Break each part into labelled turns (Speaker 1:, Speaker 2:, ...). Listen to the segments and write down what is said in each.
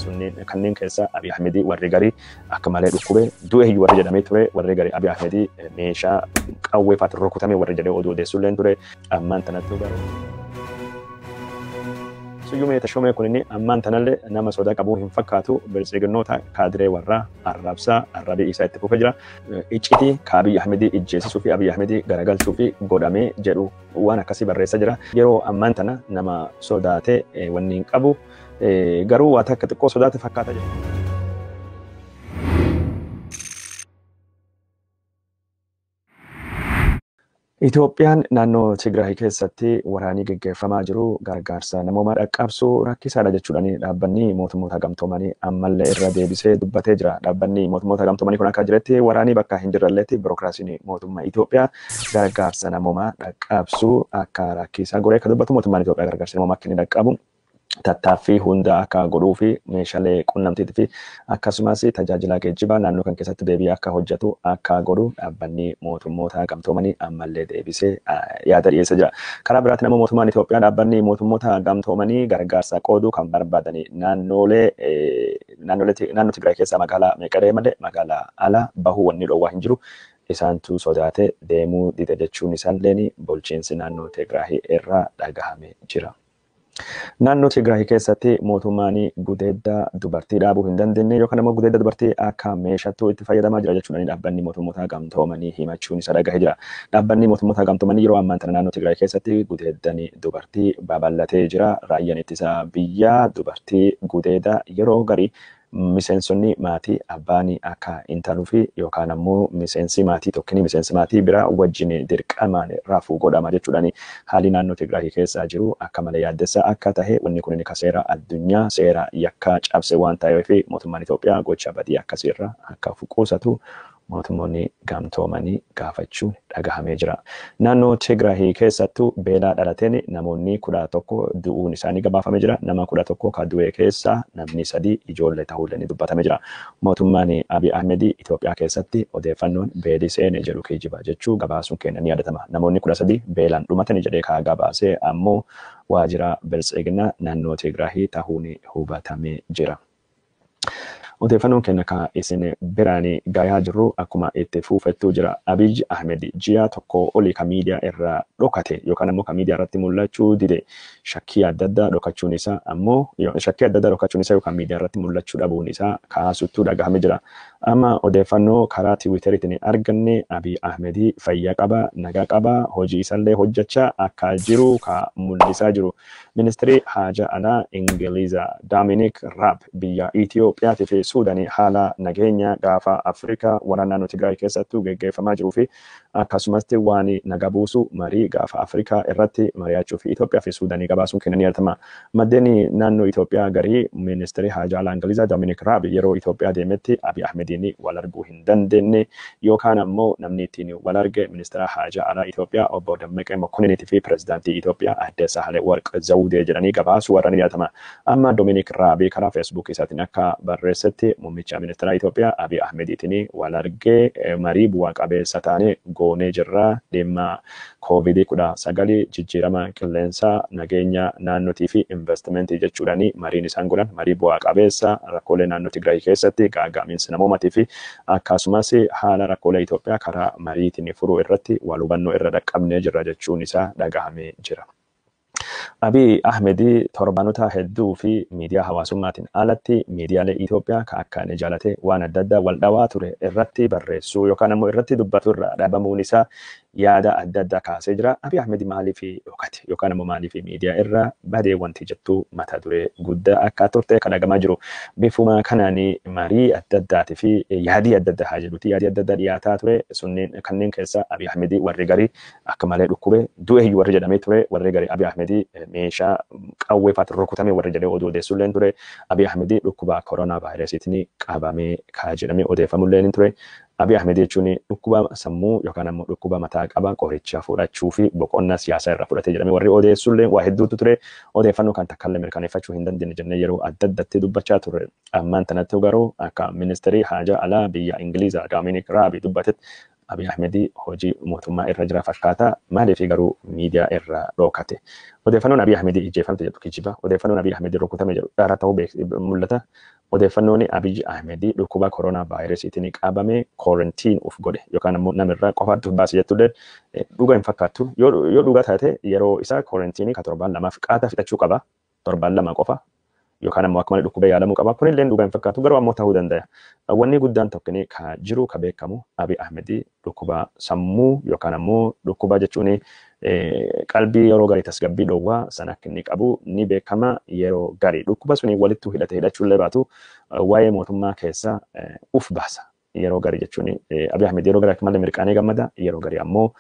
Speaker 1: sunniin kanneen keessa Abiy Ahmedii warri garii akka malee dhukkube du'e warri jedhamee ture warri garii Abiy Ahmedii meeshaa qawwee faatu rukutame warri jedhee oduu odeessulleen ture ammaan tanatti garuu. Suyyumee Tashomee kunini ammaan tanallee nama sodaa qabuu hin fakkaatu bilisiginnoota kaadiree warraa arrabsaa arrabii isaa itti fufee jira. Iccitii ka Abiy Ahmedii ijjeesisuu fi Abiy Ahmedii garagalchuu fi godhamee jedhu waan akkasii barreessa jira. Yeroo ammaan tana nama sodaatee wanni hin qabu garuu waan akka xiqqoo sodaate fakkaata jira. Itoophiyaan naannoo Tigraay keessatti waraanii gaggeeffamaa jiru gargaarsa namoomaa dhaqqabsuu rakkisaadha jechuudhaan dhaabbanni mootummoota gamtoomanii ammallee irra deebisee dubbatee jira. Dhaabbanni mootummoota gamtoomanii kun akka jiretti waraanii bakka hin jirrelletti birookiraasiin mootummaa Itoophiyaa gargaarsa namoomaa dhaqqabsuu akka rakkisaa godhee akka dubbatu mootummaan Itoophiyaa gargaarsa namoomaa akka inni dhaqqabu tattaaffii hunda akka godhuu fi meeshaalee qunnamtiitii fi akkasumas tajaajila geejjibaa naannoo kan keessatti deebi'ee akka hojjetu akka godhu dhaabbanni mootummoota gamtoomanii ammallee deebisee yaada dhiyeessa jira. Karaa biraatti nama mootummaan Itoophiyaa dhaabbanni mootummoota gamtoomanii gargaarsa qooduu kan barbaadanii naannoo Tigraay keessaa magaalaa Meqalee malee magaalaa ala bahuu wanni dhoowwaa hin jiru. Isaantu sodaatee deemuu dide jechuun isaallee bulchiinsi naannoo Tigraay irraa dhagahame jira. Naannoo Tigraay keessatti mootummaan gudeedda dubartii dhaabuu hin dandeenye yookaan immoo gudeedda dubartii akka meeshaatti itti fayyadamaa jira jechuudha. Dhaabbanni mootummoota gamtoomanii himachuun isa dhagahee jira. Dhaabbanni mootummoota gamtoomanii yeroo ammaa kana naannoo Tigraay keessatti gudeeddan dubartii babal'atee jira. Raayyaan ittisa biyyaa dubartii gudeeda yeroo garii miseensonni maatii abbaanii akka intaluu fi yookaan ammoo miseensi maatii tokkini miseensi maatii bira wajjin dirqamaan rafuu godhama jechuudhaan haalli naannoo Tigraay keessa jiru akka malee yaaddessaa akka tahe wanni kun akka seera addunyaa seera yakka cabse waan ta'eef mootummaan Itoophiyaa gocha badii akkasiirra akka fuqusatu mootummoonni gamtoomanii gaafachuun dhagahamee jira. Naannoo Tigraay keessattuu beelaa dhalateen namoonni 11 du'uun isaanii gabaafamee jira. Nama 11 ka du'e keessaa namni 3 ijoollee ta'uun dubbatamee jira. Mootummaan Abiy Ahmedii Itoophiyaa keessatti odeeffannoon beelii seene jedhu kijiba jechuu gabaasuun keenya ni yaadatama. Namoonni 13 beelaan dhumatanii jedhee kaa gabaasee ammoo waajjira bilisiginaa naannoo Tigraay ta'uun hubatamee jira. Odeeffannoon keenya kan isin biraan gahaa jirru akkuma itti fufettuu jira. Abiy Ahmed ji'a tokko olii kan miidiyaa irraa dhokate yookaan ammoo kan miidiyaa irratti mul'achuu dide shakkii adda addaa dhokachuun isaa ammoo shakkii adda addaa dhokachuun isaa yookaan miidiyaa irratti mul'achuu dhabuun isaa kaasuttuu dhagahamee jira. Amma odeeffannoo karaa Tiwiiteriitiin arganne Abiy Ahmed fayyaa qaba, nagaa qaba, hojii isaallee hojjechaa akka jiru ka mul'isaa jiru. Ministeerri Haajaa Alaa Ingiliiza Dominic Raab biyya Itoophiyaatii fi Suudaanii haala nageenya gaafa Afrikaa waraana naannoo Tigraay keessattuu gaggeeffamaa jiruu fi akkasumas waan nagaa buusu marii gaafa Afrikaa irratti mari'achuu fi Itoophiyaa fi Suudaanii gabaasuun kennan yaadatamaa. Maddeen naannoo Itoophiyaa garii ministeerri Haajaa Alaa Ingiliiza Dominic Raab yeroo Itoophiyaa deemetti Abiy Ahmediin wal arguu hin dandeenye yookaan ammoo namni ittiin wal arge ministeera Haajaa Alaa Itoophiyaa obbo Dammaqee Mokonniiniitii fi pirezidaantii Itoophiyaa Aadde Saahilewarq Zawudee jedhanii gabaasu warra ni yaadatamaa. Amma Dominic Raab karaa Facebook isaatiin akka barreessetti muummicha ministeera Itoophiyaa Abiy Ahmediitiin wal argee marii bu'aa qabeessa taane goonee jirra dhimma COVID-19 jijjiirama qilleensaa nageenya naannootii fi investimentii jechuudhaan mariin isaan godhan marii bu'aa qabeessa rakkoolee naannoo Tigraay keessatti gaaga'amiinsa namoomaatii fi akkasumas haala rakkoolee Itoophiyaa karaa mariitiin furuu irratti wal hubannoo irra dhaqqabnee jirra jechuun isaa dhagahamee jira. Abiy Ahmed torbanota hedduu fi miidiyaa hawaasummaatiin alatti miidiyaalee Itoophiyaa kan akka inni jaalate waan adda addaa wal dhawaa ture irratti barreessuu yookaan ammoo irratti dubbatu irraa dhabamuun isaa yaada adda addaa kaasee jira. Abiy Ahmed maaliif dhokate yookaan ammoo maaliif miidiyaa irraa badee wanti jettuu mata duree guddaa akka turte kan dhagamaa jiru. Bifuma kanaan marii adda addaatii fi yaadii adda addaa haa jedhuti yaadii adda addaa dhiyaataa ture sunneen kanneen keessa Abiy Ahmed warri garii akka malee dhukkube du'e warri jedhamee ture warri garii Abiy Ahmed meeshaa qawwee faatu rukutame warri jedhee oduu odeessulleen ture. Abiy Ahmed dhukkuba koronaa vaayirasiitiin qabamee kaa jedhamee odeeffamulleen ture. Abiy Ahmed jechuun dhukkuba sammuu yookaan ammoo dhukkuba mataa qaba qoricha fudhachuu fi boqonnaa siyaasaa irraa fudhate jedhamee warri odeessulleen waa hedduutu ture. Odeeffannoo kan takkallee mirkaneeffachuu hin dandeenye jennee yeroo adda addaatti dubbachaa turre. Ammaan tanatti garuu akka ministeerri Haajaa Alaa biyya Ingiliiza Dominic Raab dubbatetti Abiy Ahmed hojii mootummaa irra jira fakkaata. Maaliif garuu miidiyaa irra dhookate. Odeeffannoon Abiy Ahmed ijjeefamte jedhu kijiba. Odeeffannoon Abiy Ahmed rukutame jedhu dhara ta'uu mul'ata. Odeeffannoon Abiy Ahmed dhukkuba koronaa vaayirasiitiin qabame koorantiin uf godhe yookaan immoo namirraa qofaatti baase jettullee dhugaa hin fakkaattu. Yoo dhugaa taate yeroo isaa koorantiinii ka torbaan lamaaf qaata fixachuu qaba. Torbaan lama qofa. Yookaan ammoo akka malee dhukkubee yaalamuu qaba. Kunillee dhugaa hin fakkaatu garuu ammoo ta'uu danda'a. Wanni guddaan tokko ka jiru ka beekamu Abiy Ahmed dhukkuba sammuu yookaan ammoo dhukkuba jechuun qalbii yeroo garii tasgabbii dhoowwaa sana akka inni qabu ni beekama yeroo garii dhukkuba suni walitti hidhate hidhachuullee baatu waa'ee mootummaa keessa uf baasa. Yeroo garii jechuun Abiy Ahmed yeroo garii akka malee mirqaanee gammada yeroo garii ammoo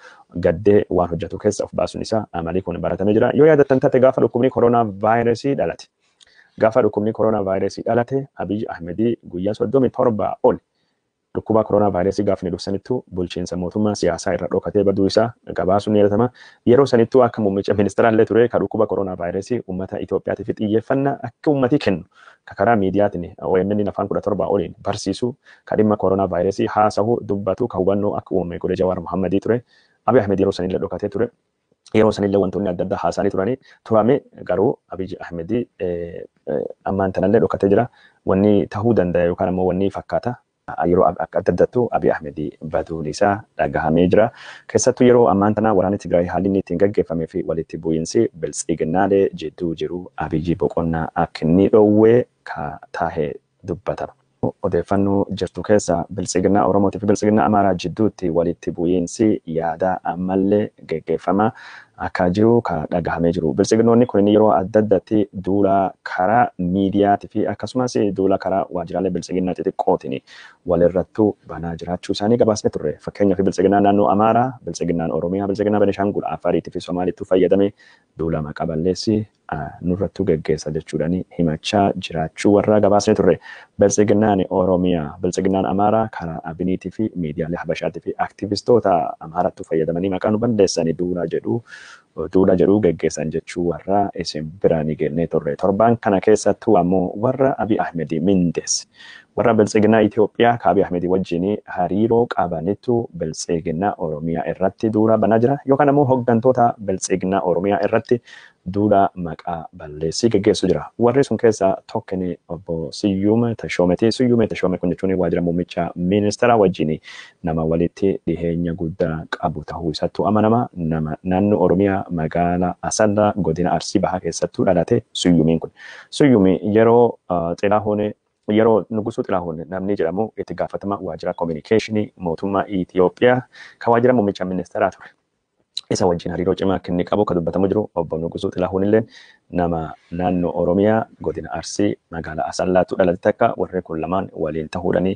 Speaker 1: gaddee waan hojjetu keessa uf baasuun isaa amalii kun baratamee jira. Yoo yaadattan taate gaafa dhukkubni koronaa vaayirasii dhalate. Gaafa dhukkubni koronaa vaayirasii dhalate Abiy Ahmed guyyaa 37 ol dhukkuba koronaa vaayirasii gaafa ni dhufsanittu bulchiinsa mootummaa siyaasaa irra dhokatee baduu isaa gabaasuun ni yadatama. Yeroo sanittuu akka muummicha ministeeraallee ture ka dhukkuba koronaa vaayirasii uummata Itoophiyaatiif xiyyeeffannaa akka uummatii kennu ka karaa miidiyaatiin OMN afaan 17 oliin barsiisu ka dhimma koronaa vaayirasii haasawu dubbatu ka hubannoo akka uume godhe Jawaar Mohammadii ture. Abiy Ahmed yeroo sanillee dhokatee ture. Yeroo sanillee wantoonni adda addaa haasa'anii turame garuu Abiy Ahmed ammaan tanallee dhokatee jira. Wanni tahuu danda'a yookaan ammoo wanni fakkaata. Yeroo akka adda addaattu Abiy Ahmed baduun isaa dhagahamee jira. Keessattuu yeroo ammaan tanaa waraanni Tigraay haalli inni ittiin gaggeeffamee fi walitti bu'iinsi biltsiginnaalee jidduu jiru Abiy boqonnaa akka inni dhoowwee ka taa'ee dubbatama. Odeeffannoo jirtu keessa biltsiginnaa Oromootii fi biltsiginnaa Amaaraa jidduutti walitti bu'iinsi yaada ammallee gaggeeffama akka jiru ka dhagahamee jiru. Biltsiginnoonni kun yeroo adda addaatti duula karaa miidiyaatii fi akkasumas duula karaa waajjiraalee biltsiginnaa xixiqqootiin walirrattuu banaa jiraachuu isaanii gabaasne turre. Fakkeenyaaf biltsiginnaan naannoo Amaaraa, biltsiginnaan Oromiyaa, biltsiginnaan Benishaangul, Affaariitii fi Somaaliitti fayyadamee duula maqaa balleessi nurrattuu gaggeessa jechuudhaan himachaa jiraachuu warra gabaasne turre. Biltsiginnaan Oromiyaa, biltsiginnaan Amaaraa karaa Abiniitii fi miidiyaalee Habashaatii fi aktivistoota Amaarattuu fayyadamanii maqaa nu balleessanii duula jedhu gaggeessan jechuu warra isin biraan gennee turre. Torbaan kana keessattuu ammoo warra Abiy Ahmed mindeesse. Warra biltsiginnaa Itoophiyaa ka Abiy Ahmed wajjin hariiroo qabanitu biltsiginnaa Oromiyaa irratti duula banaa jira yookaan ammoo hooggantoota biltsiginnaa Oromiyaa irratti duula maqaa balleessii gaggeessu jira. Warri sun keessaa tokko obbo Siyyuum Tashoometi. Siyyuum Tashoome kun jechuun waajjira muummicha ministeeraa wajjin nama walitti dhiheenya guddaa qabu ta'uu isaattuu amanama. Nama naannoo Oromiyaa magaalaa Asallaa godina Arsii Bahaa keessattuu dhalate Siyyuumiin kun. Siyyuumi yeroo Nugusuu Xilaahuun namni jedhamu itti gaafatama waajjira kominikeeshinii mootummaa Itoophiyaa ka waajjira muummicha ministeeraa ture. Isa wajjin hariiroo cimaa akka inni qabu ka dubbatamu jiru obbo Nugusuu Xilaahuun illee nama naannoo Oromiyaa godina Arsii magaalaa Asallaatu dhalate takka warri kun lamaan waliin ta'uudhaan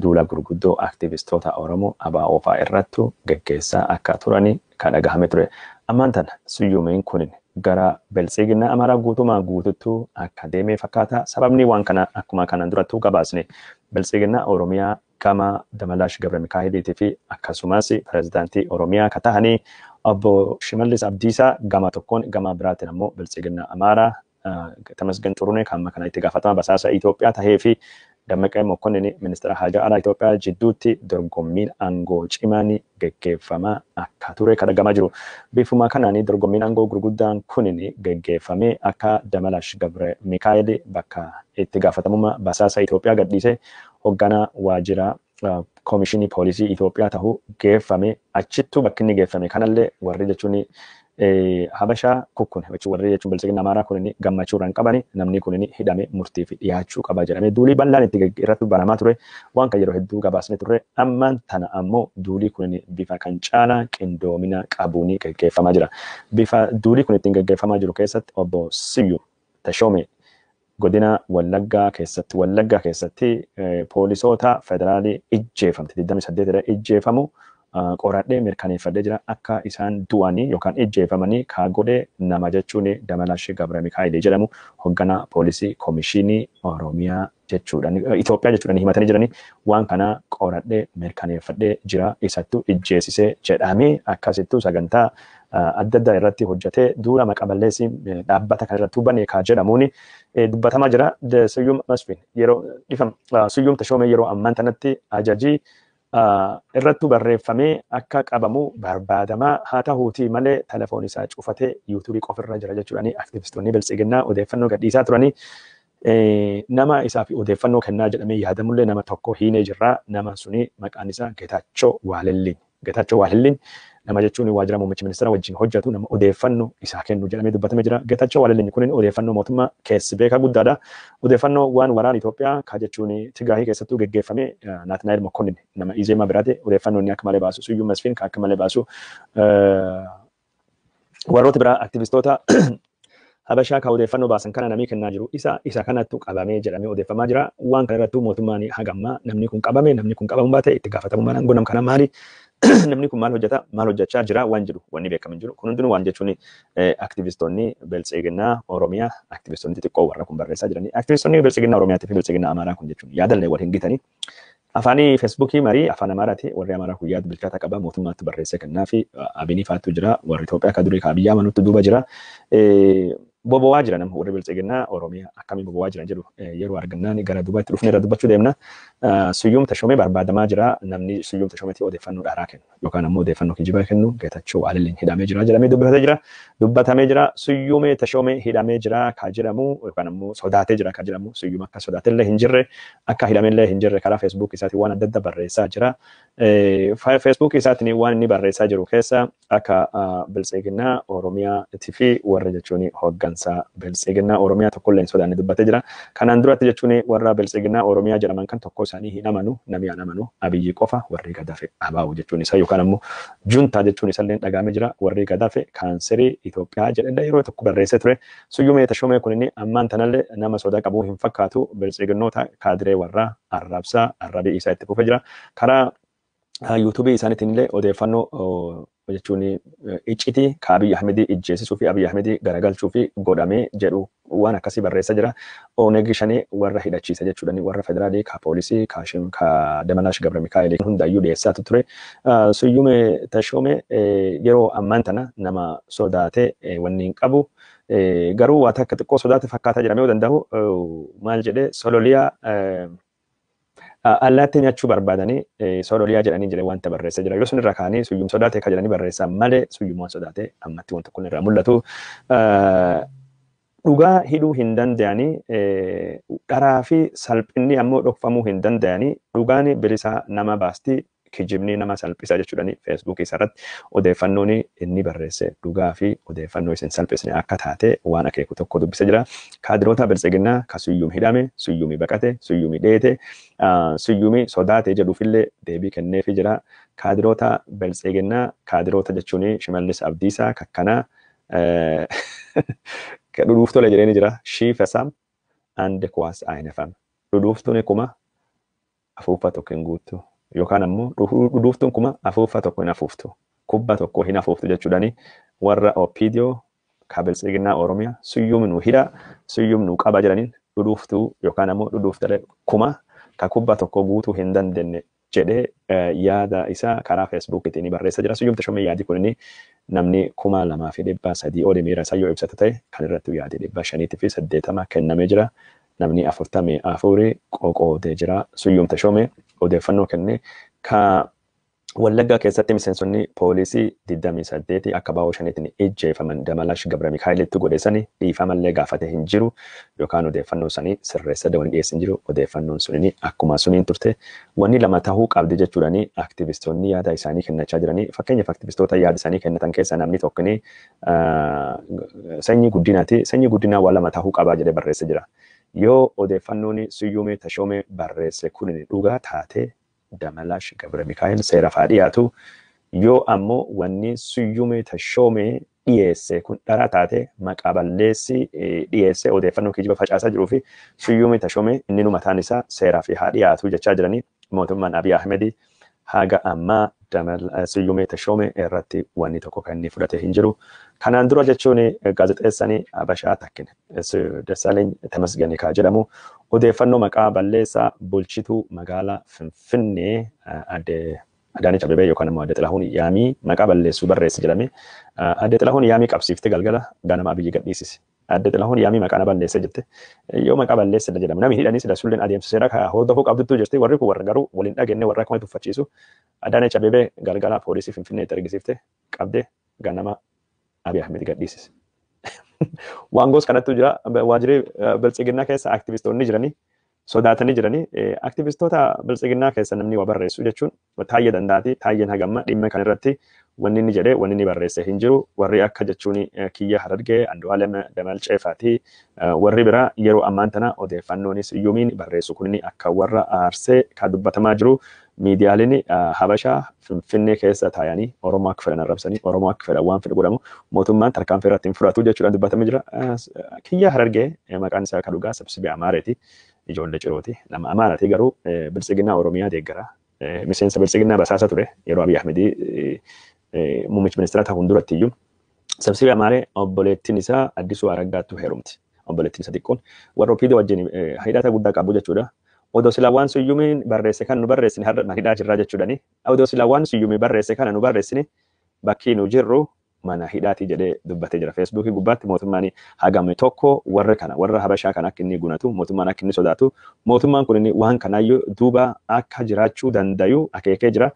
Speaker 1: duula gurguddoo aktivistoota Oromoo ABO irrattu gaggeessaa akka turani ka dhagahame ture. Ammaan tana Siyyuumiin kun gara biltsiginnaa Amaaraa guutuutti akka deemee fakkaata. Sababni waan kana akkuma kanaan durattuu gabaasne biltsiginnaa Oromiyaa gama Damalash Gabra Mikaa'eliitii fi akkasumas pirezidaantii Oromiyaa ka ta'anii obbo Shimallis Abdiisaa gama tokkoon gama biraatiin ammoo biltsiginnaa Amaaraa Tamasgen Xurunee kan kana itti gaafatama basaasa Itoophiyaa tahee fi Dammaqee Mokkonnin ministeera haajaa alaa Itoophiyaa jidduutti dorgommiin aangoo cimaan gaggeeffamaa akka ture ka dhagamaa jiru. Bifuma kanaan dorgommiin aangoo gurguddaan kunin gaggeeffamee akka Damalash Gabra Mikaa'el bakka itti gaafatamummaa basaasa Itoophiyaa gadhiisee hoogganaa waajjira Komishinii Poolisii Itoophiyaa ta'uu geeffame achittuu bakki inni geeffame kanallee warri jechuun Habashaa kukkun warri jechuun biltsiginnaa Amaaraa kun gammachuudhaan qabani namni kun hidhame murtiif dhiyaachuu qaba jedhamee duulii bal'aan itti irratti banamaa ture waan kan yeroo hedduu gabaasne turre ammaan tana ammoo duulii kun bifa kan caalaa qindoomina qabuun gaggeeffamaa jira. Bifa duulii kun ittiin gaggeeffamaa jiru keessatti obbo Siyyuum Tashoome godina Wallaggaa keessatti poolisoota federaalii ijjeefamte 28 ijjeefamu qoradhee mirkaneeffadhee jira akka isaan du'anii yookaan ijjeefamanii kaagodhee nama jechuun Damalash Gabra Mikaa'el jedhamu hoogganaa poolisii komishinii Oromiyaa jechuudhaan Itoophiyaa jechuudhaan himatanii jiranii waan kana qoradhee mirkaneeffadhee jira isattuu ijjeesisee jedhamee akkasittuu sagantaa adda addaa irratti hojjetee duula maqaa balleessii dhaabbata kan irratti banee kaa jedhamuun dubbatamaa jira. Siyyuum Tashoomee yeroo ammaan tanatti ajajii irrattu barreeffamee akka qabamu barbaadamaa haa ta'uutii malee telefoon isaa cufatee yuutuubii qofirra jira jechuudhaani aktivistoonni biltsiginnaa odeeffannoo gadhiisaa turanii nama isaaf odeeffannoo kennaa jedhamee yaadamullee nama tokko hiinee jirraa nama suni maqaan isaa Geetaachoo Waalilliin. Geetaachoo Waalilliin nama jechuun waajjira muummicha ministeera wajjin hojjetu nama odeeffannoo isaa kennu jedhamee dubbatamee jira. Geetaachoo Waalilliin kun odeeffannoo mootummaa keessi beekaa guddaadha. Odeeffannoo waan waraana Itoophiyaa ka jechuun Tigraahii keessattuu geggeeffame Naatnaayil Mokkonnin nama Izeemaa biraati odeeffannoo inni akka malee baasu Suyyuu Masfiin ka akka malee baasu warroota biraa aktivistoota Habashaa ka odeeffannoo baasan kana namni kennaa jiru isa kanattu qabamee jedhamee odeeffamaa jira. Waan kana irrattuu mootummaan hagammaa namni kun qabame namni kun qabamu baate itti gaafatamummaan aangoo nam kana maali? Namni kun maal hojjeta maal hojjechaa jira waan jedhu wanni beekamu jiru. Kun hundinuu waan jechuun aktivistoonni biltsiginnaa Oromiyaa aktivistoonni xixiqqoo warra kun barreessaa jiranii. Aktivistoonni biltsiginnaa Oromiyaatii fi biltsiginnaa Amaaraa kun jechuun yaadallee wal hin gitanii. Afaanii Feesbuukii marii afaan Amaaraati warri Amaaraa kun yaada bilchaataa qaba mootummaatti barreessee kennaa fi Abinii faatu jira warri Itoophiyaa ka durii ka Abiyyi Ahmeditti duuba jira. Bobowaa jira nama warri biltsiginnaa Oromiyaa akkamiin bobowaa jiran jedhu yeroo argannaan gara duubaatti dhufnee irra dubbachuu deemna. Suyyuum Tashomee barbaadamaa jira namni Suyyuum Tashomeetii odeeffannoo dhaaraa kennu yookaan ammoo odeeffannoo kijibaa kennu Geetaachoo Waalilliin hidhamee jira jedhamee dubbatamee jira. Suyyuum Tashomee hidhamee jira ka jedhamu yookaan ammoo sodaatee jira ka jedhamu Suyyuum akka sodaatellee hin jirre akka hidhameellee hin jirre karaa Feesbuuk isaatiin waan adda adda barreessaa jira. Feesbuuk isaatiin waan inni barreessaa jiru keessa akka biltsiginnaa Oromiyaatii fi warra jechuun hoggansaa biltsiginnaa Oromiyaa tokkolleen sodaanne dubbatee jira. Kanaan duratti jechuun warra biltsiginnaa Oromiyaa jedhaman kan tokko isaanii hin amanu namni hin amanu Abiyyi qofa warri Gadaafe Abaawu jechuun isaa yookaan ammoo juntaa jechuun isallee dhagaamee jira warri Gadaafe kaanserii Itoophiyaa jedhee yeroo tokko barreessee ture. Suyyuum Tashomee kun inni ammaan tanallee nama sodaa qabu hin fakkaatu biltsiginnoota kaadiree warra arrabii isaa itti fufee jira. Karaa yuutuubii isaaniitiin illee odeeffannoo jechuun iccitii ka Abiyyi Ahmedii ijjeesisuu fi Abiyyi Ahmedii garagalchuu fi godhamee jedhu waan akkasii barreessaa jira. Oneg shanii warra hidhachiisa jechuudhaan warra federaalii ka poolisii ka Damalaash Gabra Mikaa'el hundaayyuu dhiyeessaa ture. Suyyuum Tashomee yeroo ammaan tana nama sodaatee wanni hin qabu. Garuu waa takka xiqqoo sodaate fakkaataa jedhamee danda'u maal jedhee sololiyaa allaatti nyaachuu barbaadanii sololiyaa jedhanii jedhee wanta barreessaa jira. Yoo sun irra kaanii Suyyuum sodaatee ka jedhanii barreessaa malee Suyyuum waan sodaatee ammatti wanta kun irraa mul'atu. Dhugaa hidhuu hin danda'anii dharaa fi salphinni ammoo dhokfamuu hin danda'anii dhugaan bilisaa nama baasti kijibni nama salphisa jechuudhaani Feesbuuk isarratti odeeffannoon inni barreesse dhugaa fi odeeffannoo isin salphisne akka taate waan akeeku tokko dubbisa jira. Kaadiroota biltsiginnaa ka Suyyuum hidhame, Suyyuum baqate, Suyyuum dheete, Suyyuum sodaate jedhuufillee deebii kenneefi jira. Kaadiroota biltsiginnaa kaadiroota jechuun Shimallis Abdiisaa kakkanaa dhudhuuftole jedhanii jira. Shiifasam ande kuwaas aynefam. Dhudhuuftuun kuma afuuffa tokko hin guuttu. Yookaan ammoo dhudhuuftuun kuma afuuffa tokko hin afuuftu. Kubba tokko hin afuuftu jechuudhaani warra Opiidiyoo ka biltsiginnaa Oromiyaa Suyyuum nu hidha Suyyuum nu qaba jedhaniin dhudhuuftuu yookaan ammoo dhudhuuftalee kuma ka kubba tokko guutuu hin dandeenye jedhee yaada isaa karaa Feesbuukiitiin barreessaa jira. Suyyuum Tashomee yaadi kun namni 2,300 ol miira isaa yoo ibsatu ta'e kan irratti yaadi 580 kennamee jira. Namni 44 qoqoodee jira. Suyyuum Tashomee odeeffannoo kenne ka Wallaggaa keessatti miseensonni poolisii 28 akka baa'oo shaniitiin ijjeefaman Damalaash Gabra Mikaa'elitti godheessanii dhiifamallee gaafate hin jiru yookaan odeeffannoo sanii sirreessa dawanii dhiyeessin jiru odeeffannoon sunini akkuma suniin turte wanni lama tahuu qabdi jechuudhaani aktivistoonni yaada isaanii kennachaa jiranii fakkeenyaaf aktivistoota yaada isaanii kennatan keessa namni tokkoni sanyii guddinaati sanyii guddinaa waa lama tahuu qabaa jedhee barreessa jira yoo odeeffannoon Suyyuum Tashomee barreesse kun dhugaa taate Damalaash Gabra Mikaa'el seera faa dhiyaatu yoo ammoo wanni Suyyuum Tashomee dhiyeesse kun dhara taate maqaa balleessi dhiyeesse odeeffannoo kijiba facaasaa jiruu fi Suyyuum Tashomee inni mataan isaa seeraa fi haa dhiyaatu jechaa jiranii mootummaan Abiyyi Ahmedii haga ammaa Suyyuum Tashomee irratti wanni tokko kan inni fudhate hin jiru. Kanaan dura jechuun gaazexeessanii Habashaa Takkine Dassaaleny Tamasganii kaa jedhamu odeeffannoo maqaa balleessaa bulchituu magaalaa Finfinnee Adaanech Abeebee yookaan immoo Aadde Xilahuun Yaamii maqaa balleessuu barreesse jedhame Aadde Xilahuun Yaamii qabsiifte galgala ganama Abiyyi gadhiisise. adde Xilahuun yaamii maqaa na balleessa jette. Yoo maqaa balleessa jedhama namni hidhanii sila sulleen adeemsiseera ka hordofuu qabdutu jirti warri kun warra garuu waliin dhagenne warra akkuma tuffachiisu. Adaanech Abeebee galgala poolisii Finfinneetti argisiifte qabdee ganama Abiy Ahmed gadhiisise. Waan goos kanattu jira waajjirri biltsiginnaa keessa aktivistoonni jiranii sodaatanii jiranii aktivistoota biltsiginnaa keessa namni waa barreessu jechuun taayye dandaati taayyeen hagamma dhimma kan irratti wanni inni jedhee wanni inni barreesse hin jiru warri akka jechuun kiyya Harargee Andu'aalem Damalcheefaa fi warri biraa yeroo ammaan tana odeeffannoonis yuumiin barreessu kun akka warra aarsee kan dubbatamaa jiru miidiyaaleen Habashaa Finfinnee keessa taayanii Oromoo akka fedhan arrabsanii Oromoo akka fedhan waan fedhu godhamu mootummaan tarkaanfii irratti hin fudhatu jechuudhaan dubbatamee jira. Kiyya Harargee maqaan isaa kan dhugaa sabsibii Amaareeti. Ijoollee cirooti nama Amaaraati garuu biltsiginnaa Oromiyaa deeggara. Miseensa biltsiginnaa basaasa ture yeroo Abiy Ahmed muummicha ministeera ta'uun duratti iyyuu sabsibii Amaaree obboleettiin isaa Addisuu Araggaattuu heerumti. Obboleettiin isa xiqqoon warra Opiidoo wajjin hidhata guddaa qabu jechuudha. Odoo silaa waan suyyumiin barreesse kan nu barreessine har'a na hidhaa jirraa jechuudhani. Odoo silaa waan suyyumii barreesse kana nu barreessine bakkii nu jirru mana hidhaati jedhee dubbatee jira. Feesbuukii gubbaatti mootummaan hagame tokko warra kana warra Habashaa kan akka inni gunatu mootummaan akka inni sodaatu mootummaan kun inni waan kanaayyuu duuba akka jiraachuu dandayu akeekee jira.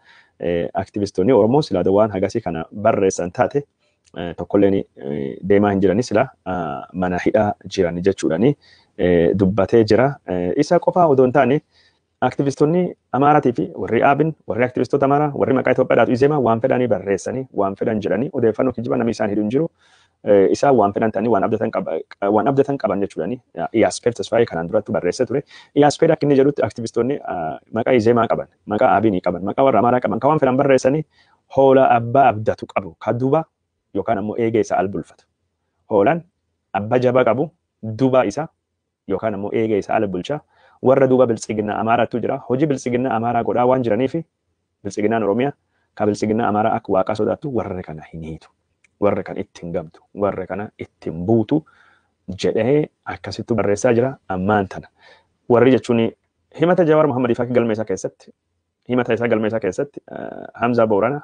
Speaker 1: Aktivistoonni Oromoo silaa waan hagasii kana barreessan taate tokkolleen deemaa hin jirani sila mana hidhaa jiran jechuudhani dubbatee jira. Isa qofaa odoo hin taane aktivistoonni Amaaraatii fi warri Aabin warri aktivistoota Amaaraa warri maqaa Itoophiyaadhaatu izeema waan fedhanii barreessanii waan fedhan jedhanii odeeffannoo kijiba namni isaan hidhu hin jiru. Isaan waan fedhan ta'anii waan abdatan qaban jechuudhani. Iyyaaspeed Tasfaayee kanaan duratti barreessee ture. Iyyaaspeed akka inni jedhutti aktivistoonni maqaa izeemaa qaban maqaa Aabinii qaban maqaa warra Amaaraa qaban kan waan fedhan barreessanii hoola abbaa abdatu qabu kan duuba yookaan ammoo eegee isaa al bulfatu. Hoolaan abbaa jabaa qabu duuba isaa yookaan ammoo eegee isaa al bulchaa. Warra duuba biltsiginnaa Amaaraatu jira. Hojii biltsiginnaa Amaaraa godhaa waan jiraniif biltsiginnaan Oromiyaa ka biltsiginnaa Amaaraa akka waaqaa sodaattu warra kana hin hiitu. Warra kana ittiin gamtu. Warra kana ittiin buutu jedhee akkasittu barreessaa jira ammaan tana. Warri jechuun himata Jawaar Mohaammed Faaqii galmee isaa keessatti himata isaa galmee isaa keessatti Hamzaa Booranaa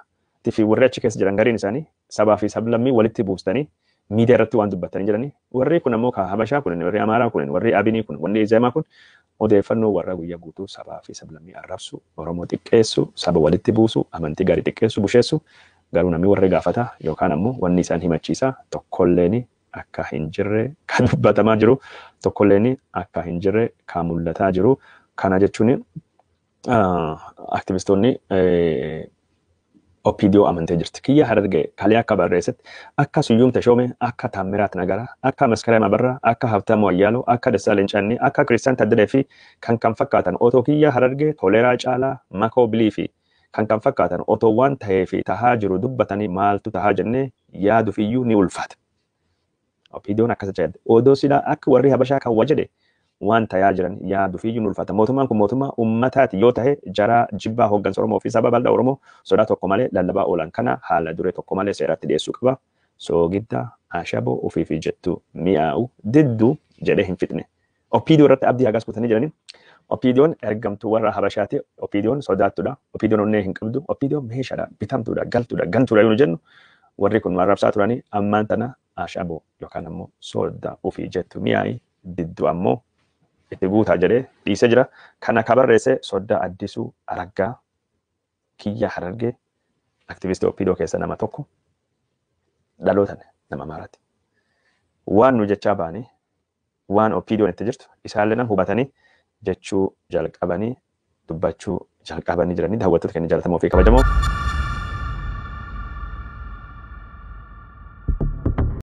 Speaker 1: fi warri achi keessa jiran gariin isaanii sabaa fi sablammii walitti buustanii miidiyaa irratti waan dubbatanii jiranii. Warri kun ammoo ka Habashaa kun warri Amaaraa kun warri Abinii kun warri Izeemaa kun odeeffannoo warra guyyaa guutuu sabaa fi sablammii arrabsu Oromoo xiqqeessu saba walitti buusu amantii gaarii xiqqeessu busheessu garuu namni warri gaafata yookaan ammoo wanni isaan himachiisa tokkolleen akka hin jirre kan dubbatamaa jiru tokkolleen akka hin jirre kan mul'ataa jiru. Kana jechuun aktivistoonni Opiidiyoo amantee jirti. Kiyya Harargee kalee akka barreessetti akka Suyyuum Tashoomee akka Taammiraat Nagaraa akka Maskarama Barraa akka Habtaamuu Ayyaaloo akka Dassaaleny Cannii akka Kiristiyaan Taddalee fi kan fakkaatan otoo Kiyya Harargee Toleeraa Caalaa Makoo Bilii fi kan fakkaatan otoo waan tahee fi tahaa jiru dubbatanii maaltu tahaa jennee yaaduuf iyyuu ni ulfaata. Opiidiyoon akkasa jedhe odoo silaa akka warri Habashaa kan wajjade waan tayaa jiran yaaduuf iyyuu ni ulfaata. Mootummaan kun mootummaa uummataati yoo tahe jaraa jibbaa hooggansa Oromoo fi saba bal'aa Oromoo sodaa tokko malee lallabaa oolan kana haala duree tokko malee seeratti dhiyeessuu qaba. Soogidda ashaboo ofii fi jettu mi'aawu didduu jedhee hin fixne. Opiidiyoo irratti abdii hagaas kutanii jiranii. Opiidiyoon ergamtuu warra Habashaati. Opiidiyoon sodaattudha. Opiidiyoon onnee hin qabdu. Opiidiyoon meeshaadha. Bitamtuudha. Galtuudha. Gantuudha yoo jennu warri kun arrabsaa turanii ammaan tana ashaboo yookaan ammoo sodaa ofii jettu mi'aayi didduu ammoo itti guutaa jedhee dhiisee jira. Kana ka barreesse Soddaa Addisuu Araggaa Kiyya Harargee aktivistii Opiidiyoo keessa nama tokko dhalootan nama Amaaraati. Waan nu jechaa baanii waan Opiidiyoon itti jirtu isaallee hubatanii jechuu jalqabanii dubbachuu jalqabanii jiranii daawwattoota keenya jaallatamoo fi kabajamoo.